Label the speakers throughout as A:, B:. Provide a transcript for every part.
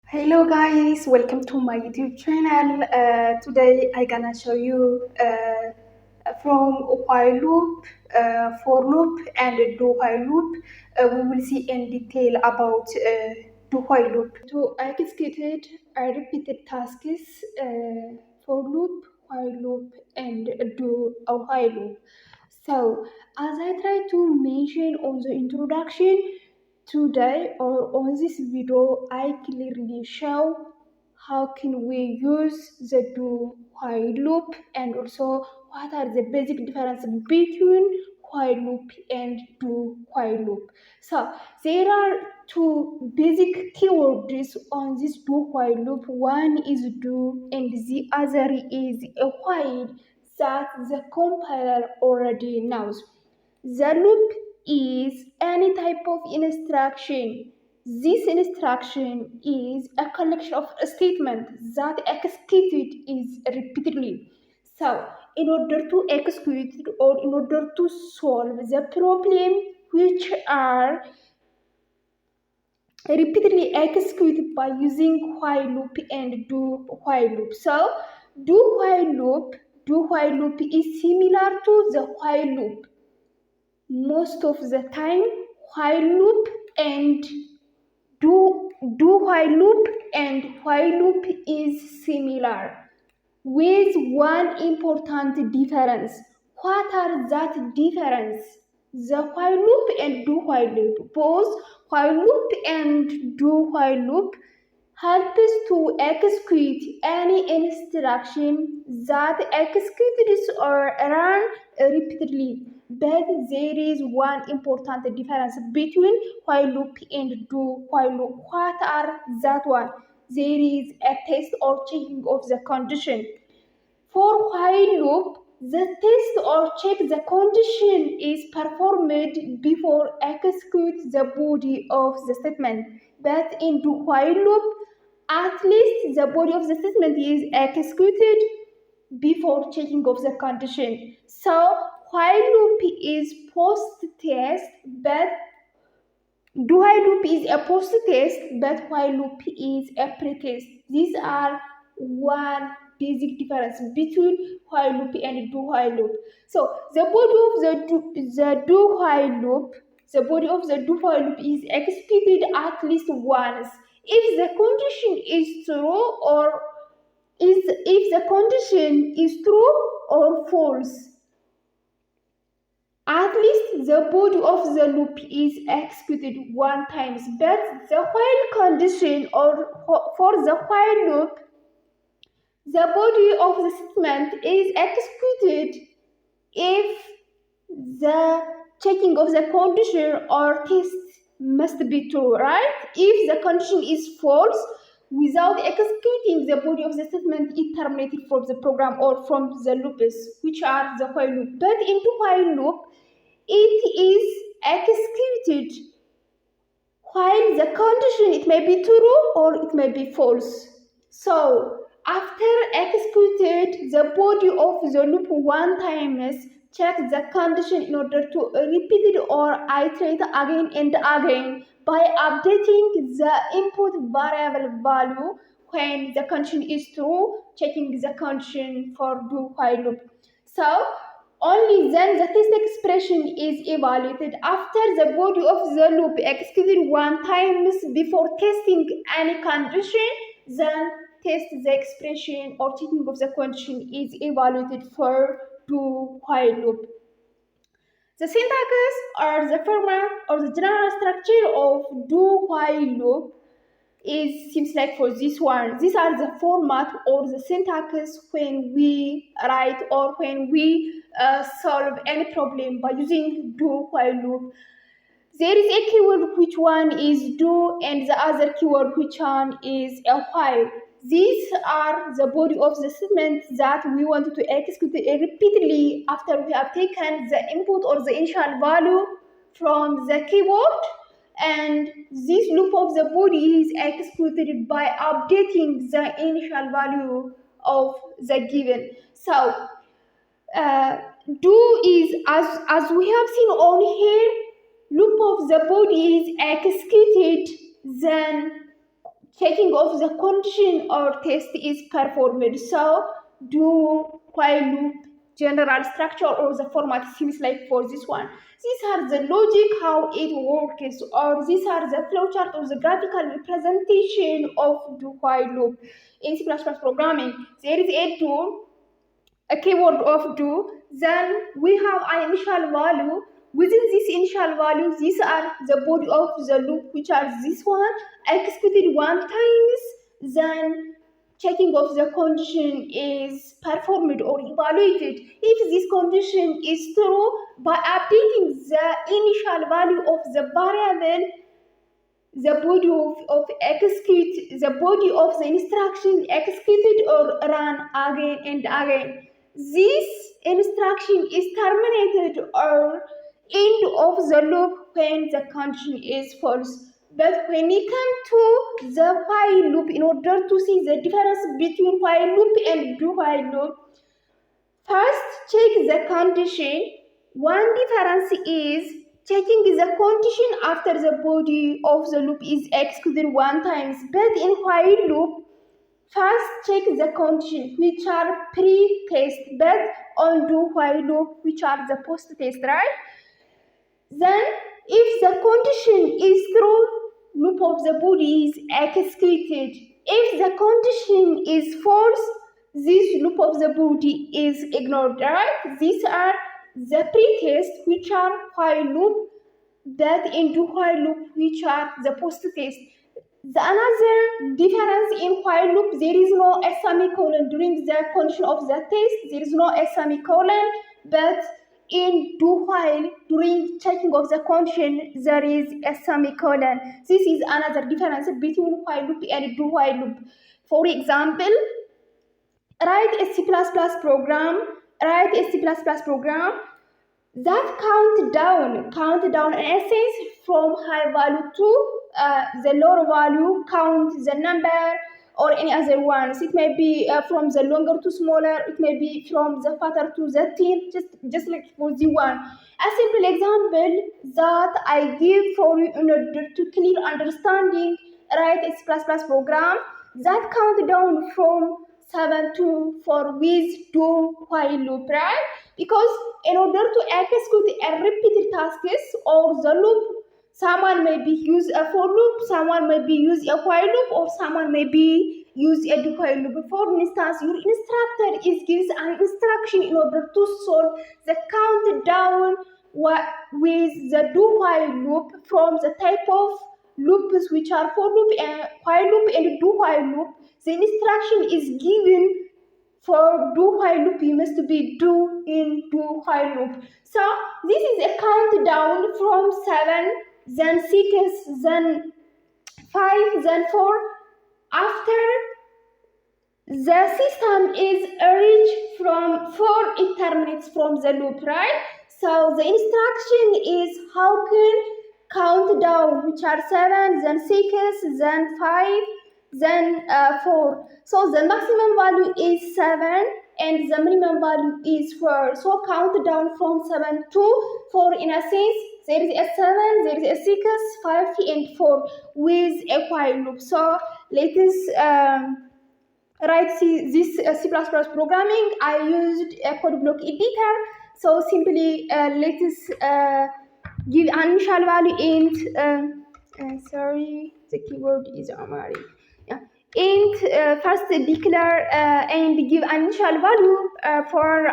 A: Hello guys, welcome to my YouTube channel. Today I gonna show you from while loop, for loop and do while loop. We will see in detail about do while loop. To execute repeated tasks for loop, while loop and do a while loop. So as I try to mention on the introduction, today or on this video, I clearly show how can we use the do while loop and also what are the basic difference between while loop and do while loop. So there are two basic keywords on this do while loop. One is do and the other is a while that the compiler already knows. The loop is any type of instruction. This instruction is a collection of statements that executed is repeatedly. So, in order to execute or in order to solve the problem which are repeatedly executed by using while loop and do while loop. So, do while loop is similar to the while loop. Most of the time while loop and do while loop and while loop is similar with one important difference. What are that difference? The while loop and do while loop, both while loop and do while loop helps to execute any instruction that executes or run repeatedly. But there is one important difference between while loop and do while loop. What are that one? There is a test or checking of the condition. For while loop, the test or check the condition is performed before execute the body of the statement. But in do while loop, at least the body of the statement is executed before checking of the condition. So while loop is post test, but do while loop is a post test, but while loop is a pre-test. These are one basic difference between while loop and do while loop. So the body of the do while loop, the body of the do while loop is executed at least once if the condition is true or if the condition is true or false. At least the body of the loop is executed one time, but the while condition or for the while loop, the body of the statement is executed if the checking of the condition or test must be true, right? If the condition is false, without executing the body of the statement, it terminated from the program or from the loops, which are the while loop. But into while loop, it is executed while the condition it may be true or it may be false. So after executed the body of the loop one time, check the condition in order to repeat it or iterate again and again by updating the input variable value when the condition is true, checking the condition for do while loop. So only then the test expression is evaluated after the body of the loop executed one time before testing any condition. Then test the expression or checking of the condition is evaluated for do while loop. The syntax or the format or the general structure of do while loop seems like for this one. These are the format or the syntax when we write or when we solve any problem by using do while loop. There is a keyword which one is do and the other keyword which one is a while. These are the body of the statement that we want to execute repeatedly after we have taken the input or the initial value from the keyboard, and this loop of the body is executed by updating the initial value of the given. So do is as we have seen on here, loop of the body is executed, then checking of the condition or test is performed. So do while loop general structure or the format seems like for this one. These are the logic how it works, or these are the flowchart or the graphical representation of do while loop in C++ programming. There is a do, a keyword of do, then we have an initial value. Within this initial value, these are the body of the loop, which are this one executed one times, then checking of the condition is performed or evaluated. If this condition is true, by updating the initial value of the variable, the body of execute, the body of the instruction executed or run again and again. This instruction is terminated or end of the loop when the condition is false. But when we come to the while loop, in order to see the difference between while loop and do while loop, first check the condition. One difference is checking the condition after the body of the loop is executed one times. But in while loop, first check the condition which are pre-test, but on do while loop which are the post-test, right? Then if the condition is true, loop of the body is executed. If the condition is false, this loop of the body is ignored, right? These are the pre-test which are while loop, that in do while loop which are the post-test. The another difference in while loop, there is no a semicolon during the condition of the test, there is no a semicolon, but in do while during checking of the condition there is a semicolon. This is another difference between while loop and do while loop. For example, write a C++ program that count down in essence from high value to the lower value, count the number or any other ones. It may be from the longer to smaller, it may be from the fatter to the thin, just like for the one. A simple example that I give for you in order to clear understanding, write a C++ program that count down from 7 to 4 with do while loop, right? Because in order to execute a repeated tasks or the loop, someone may be use a for loop, someone may be use a while loop, or someone may be use a do while loop. For instance, your instructor gives an instruction in order to solve the countdown with the do while loop from the type of loops which are for loop and while loop and do while loop. The instruction is given for do while loop, you must be do in do while loop. So this is a countdown from 7, then 6, then 5, then 4. After the system is reached from 4, it terminates from the loop, right? So the instruction is how can count down, which are 7, then 6, then 5, then 4. So the maximum value is 7 and the minimum value is 4. So count down from 7 to 4 in a sense. There is a 7, there is a 6, 5, and 4 with a while loop. So let us write this C++ programming. I used a code block editor. So simply let us give an initial value int. Sorry, the keyboard is Amari. Yeah. Int first declare and give an initial value for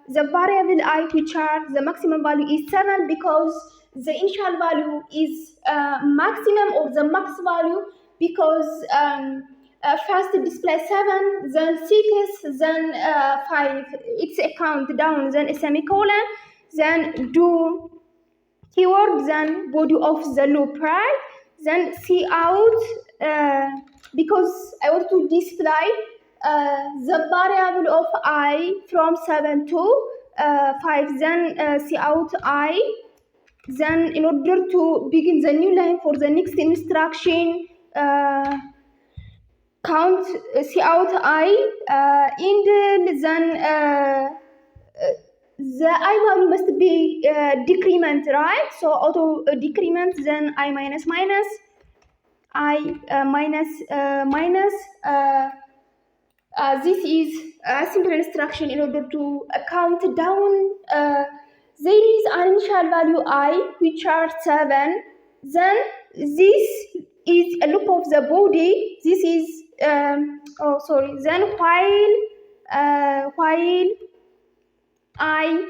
A: the variable I, which are the maximum value is 7, because the initial value is maximum or the max value, because first display 7, then 6, then 5. It's a countdown, then a semicolon, then do keyword, then body of the loop, right? Then see out, because I want to display the variable of I from 7 to 5, then see out I. Then in order to begin the new line for the next instruction, count see out I, and then the I value must be decrement, right? So auto decrement, then I minus minus, minus this is a simple instruction in order to count down. There is an initial value I which are 7. Then this is a loop of the body. This is Then while I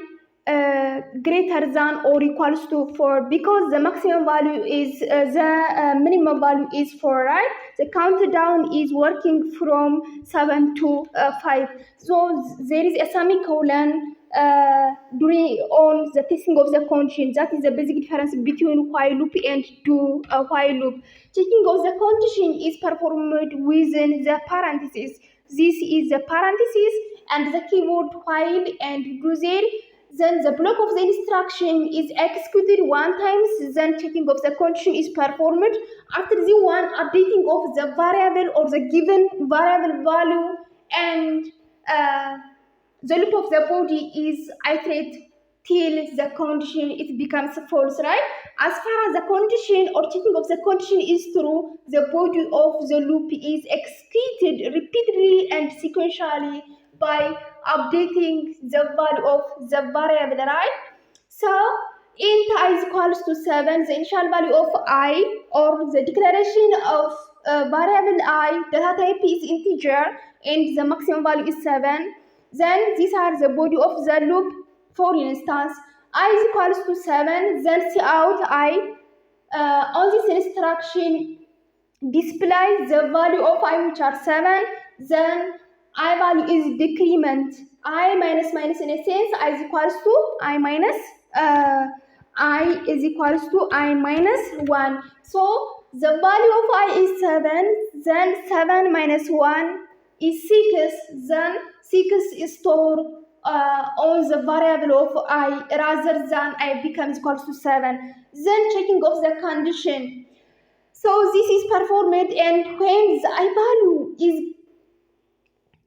A: greater than or equals to 4, because the maximum value is the minimum value is 4, right? The countdown is working from 7 to 5. So there is a semicolon during on the testing of the condition. That is the basic difference between while loop and do while loop. Checking of the condition is performed within the parentheses. This is the parentheses and the keyword while and do there. Then the block of the instruction is executed one time, then checking of the condition is performed. After the one, updating of the variable or the given variable value, and the loop of the body is iterated till the condition it becomes false, right? As far as the condition or checking of the condition is true, the body of the loop is executed repeatedly and sequentially by updating the value of the variable, right? So int I is equals to 7, the initial value of I or the declaration of variable I, data type is integer and the maximum value is 7. Then these are the body of the loop. For instance, I is equals to 7, then cout I. On this instruction, display the value of I which are 7, then I value is decrement. I minus minus, in a sense, I is equals to I minus I is equals to I minus 1. So the value of I is 7, then 7 minus 1 is 6, then 6 is stored on the variable of I rather than I becomes equals to 7. Then checking of the condition. So this is performed, and when the I value is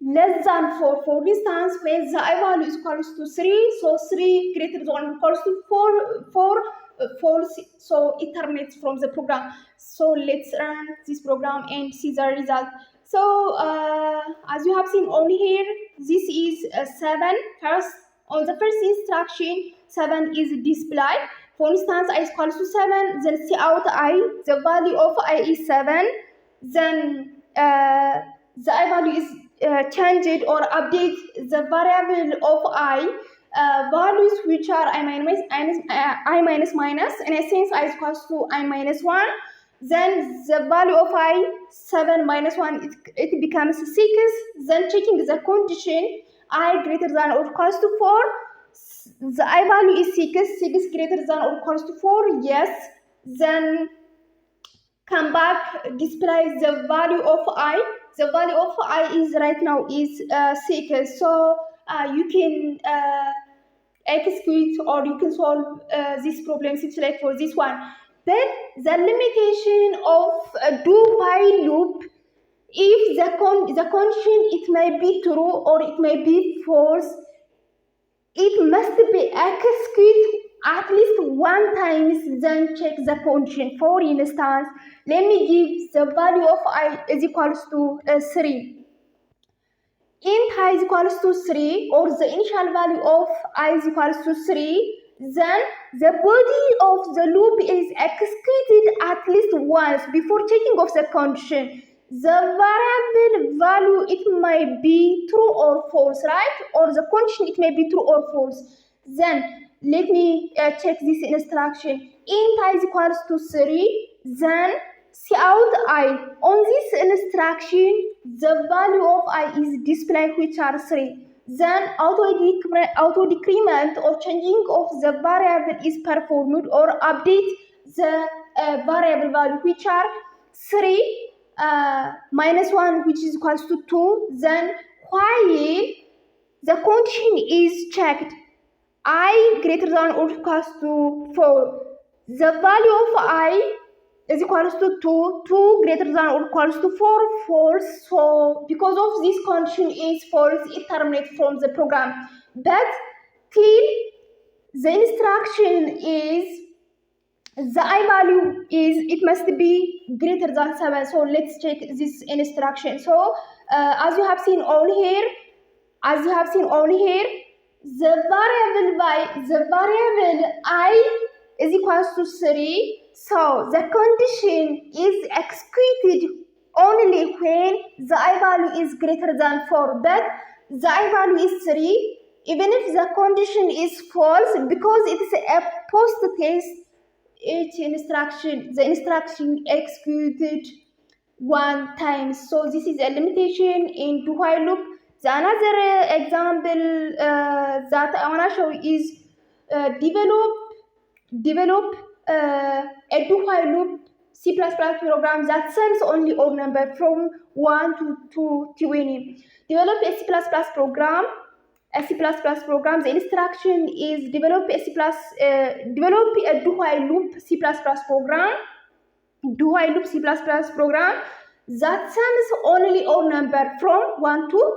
A: less than 4, for instance, when the I value is equals to 3, so 3 greater than or equals to 4, false, so it terminates from the program. So let's run this program and see the result. So as you have seen on here, this is 7. First, on the first instruction, 7 is displayed. For instance, I is equals to 7, then cout I, the value of I is 7, then the I value is changed or update the variable of I values which are I minus minus, in a sense I is equals to I minus 1. Then the value of I 7 minus 1 it becomes 6. Then checking the condition I greater than or equals to 4. The I value is 6 greater than or equals to 4, yes. Then come back, display the value of I. The value of I is right now is 6. So you can execute or you can solve this problem like for this one. But the limitation of do while loop, if the condition it may be true or it may be false, it must be executed at least one time, then check the condition. For instance, let me give the value of I is equals to 3. Int I is equals to 3, or the initial value of I is equals to 3, then the body of the loop is executed at least once before checking of the condition. The variable value it might be true or false, right? Or the condition it may be true or false. Then let me check this instruction. Int I is equals to 3, then cout I. On this instruction, the value of I is displayed which are 3. Then auto decrement or changing of the variable is performed or update the variable value which are 3 minus 1 which is equals to 2. Then while the condition is checked, I greater than or equals to 4, the value of I is equals to 2, 2 greater than or equals to 4, false. So because of this condition is false, it terminates from the program. But till the instruction is the I value is, it must be greater than 7. So let's check this instruction. So as you have seen on here, the variable I is equals to 3. So the condition is executed only when the I value is greater than 4, but the I value is 3 even if the condition is false, because it is a post test. The instruction executed one time. So this is a limitation in do while loop. The another example that I want to show is develop a do while loop C++ program that sums only odd number from 1 to 20. Develop a C++ program. The instruction is develop a do while loop C++ program. Do while loop C++ program that sums only odd number from 1 to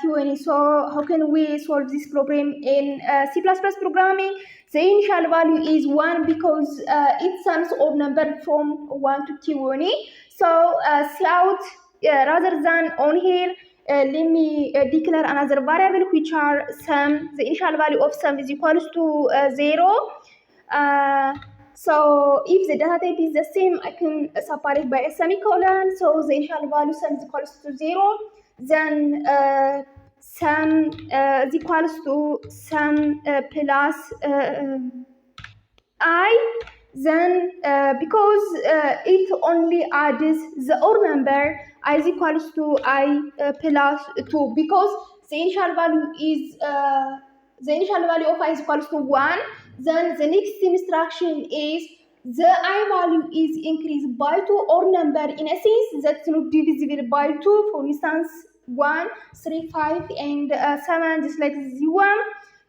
A: 20. So how can we solve this problem in C++ programming? The initial value is 1 because it sums odd number from 1 to 20. So cout rather than on here, let me declare another variable which are sum. The initial value of sum is equals to 0. So if the data type is the same, I can separate by a semicolon. So the initial value sum is equals to 0. Then sum is equals to sum plus I. Then because it only adds the odd number, I is equals to I plus 2, because the initial value is the initial value of I is equals to 1. Then the next instruction is the I value is increased by 2 odd number in a sense that's not divisible by 2. For instance, 1, 3, 5, and 7, just like this one.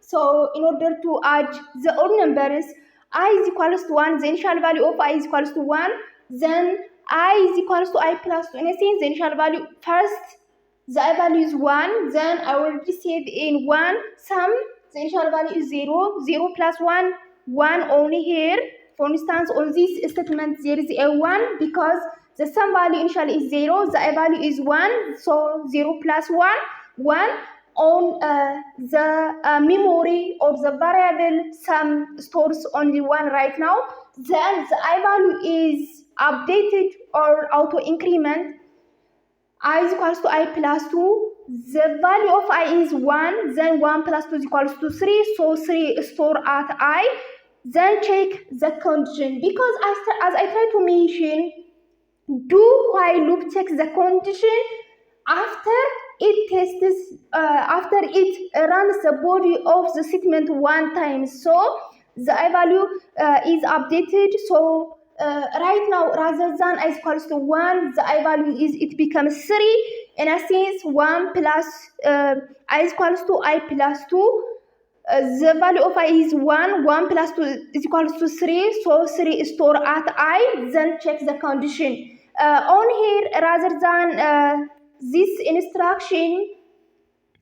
A: So in order to add the odd numbers, I is equals to 1, the initial value of I is equals to 1, then I is equals to I plus 2. In a sense, the initial value first, the I value is 1, then I will receive in 1 sum, the initial value is 0, 0 plus 1, 1 only here. For instance, on this statement, there is a 1 because the sum value initially is 0, the I value is 1, so 0 plus 1, 1. On the memory of the variable sum stores only 1 right now. Then the I value is updated or auto increment. I is equals to I plus 2. The value of I is 1. Then 1 plus 2 is equals to 3. So 3 is stored at I. Then check the condition, because as I try to mention, do while loop checks the condition after it runs the body of the statement one time. So the I value is updated. So right now, rather than I is equals to 1, the I value it becomes 3. In a sense, 1 plus I is equals to I plus 2. The value of I is 1, 1 plus 2 is equals to 3, so 3 is stored at I, then check the condition. On here, rather than this instruction,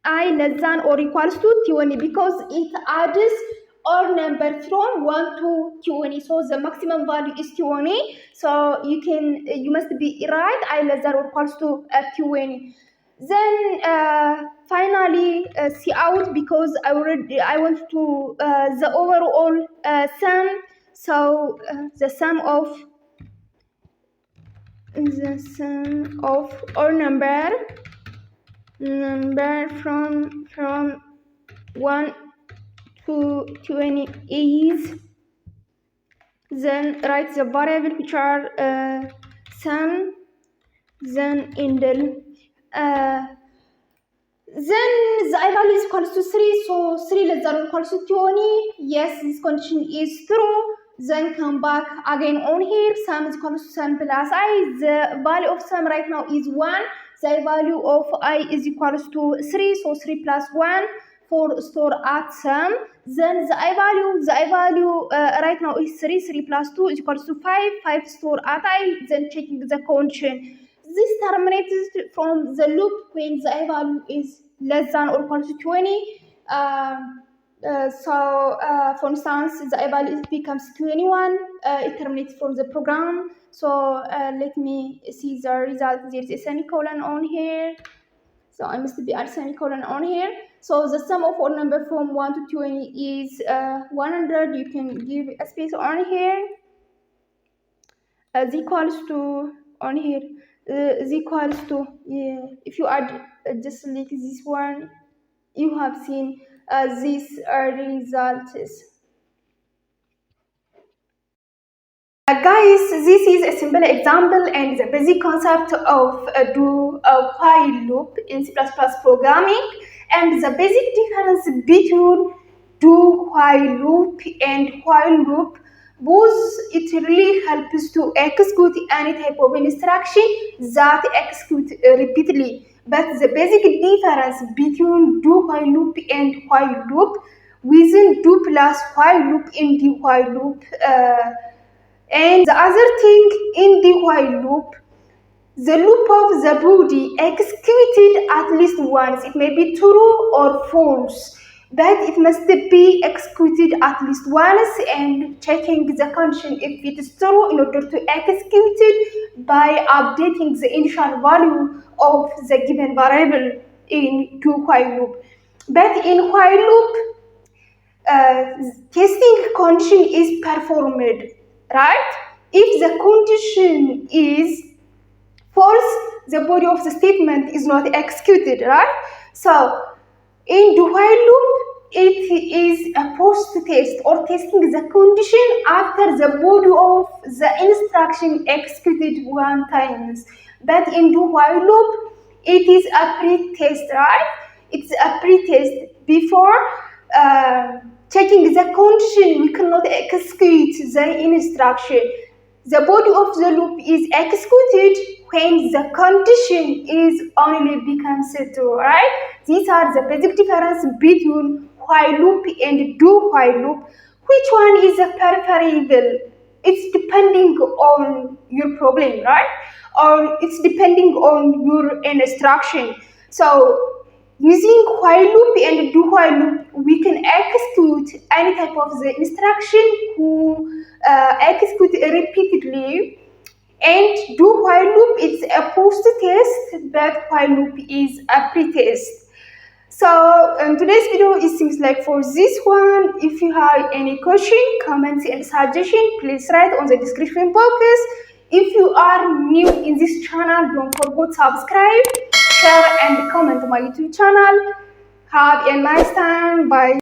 A: I less than or equals to 20, because it adds or number from 1 to 20, so the maximum value is 20, so you must be right, I less than or equals to 20. Then finally cout, because I want to the overall sum. So the sum of all number from 1 to 20 is, then write the variable which are sum, then indel. Then the I value is equals to 3, so 3 less than or equals to 20. Yes, this condition is true. Then come back again on here, sum is equals to sum plus I. The value of sum right now is 1. The value of I is equals to 3, so 3 plus 1 for store at sum. Then the I value right now is 3, 3 plus 2 is equals to 5, 5 store at I, then checking the condition. This terminates from the loop when the I value is less than or equal to 20. For instance, the value becomes 21. It terminates from the program. So let me see the result. There is a semicolon on here. So I must be a semicolon on here. So the sum of all numbers from 1 to 20 is 100. You can give a space on here. Is equals to on here. Is equals to, yeah. If you add just like this one, you have seen these results. Guys, this is a simple example and the basic concept of do a while loop in C++ programming, and the basic difference between do while loop and while loop. Both it really helps to execute any type of instruction that execute repeatedly. But the basic difference between do while loop and while loop, within do plus while loop in the while loop. And the other thing, in the while loop, the loop of the body executed at least once. It may be true or false, but it must be executed at least once and checking the condition if it is true in order to execute it by updating the initial value of the given variable in to while loop. But in while loop, testing condition is performed, right? If the condition is false, the body of the statement is not executed, right? So in the while loop, it is a post test or testing the condition after the body of the instruction executed one times. But in the while loop, it is a pre-test, right? It's a pre-test before checking the condition. We cannot execute the instruction. The body of the loop is executed when the condition is only becomes true, right? These are the basic difference between while loop and do while loop. Which one is preferable? It's depending on your problem, right? Or it's depending on your instruction. So using while loop and do while loop, we can execute any type of the instruction who execute repeatedly. And do while loop, it's a post test, but while loop is a pre-test. So today's video, it seems like for this one. If you have any question, comments and suggestion, please write on the description box. If you are new in this channel, don't forget to subscribe, share and comment my YouTube channel. Have a nice time. Bye.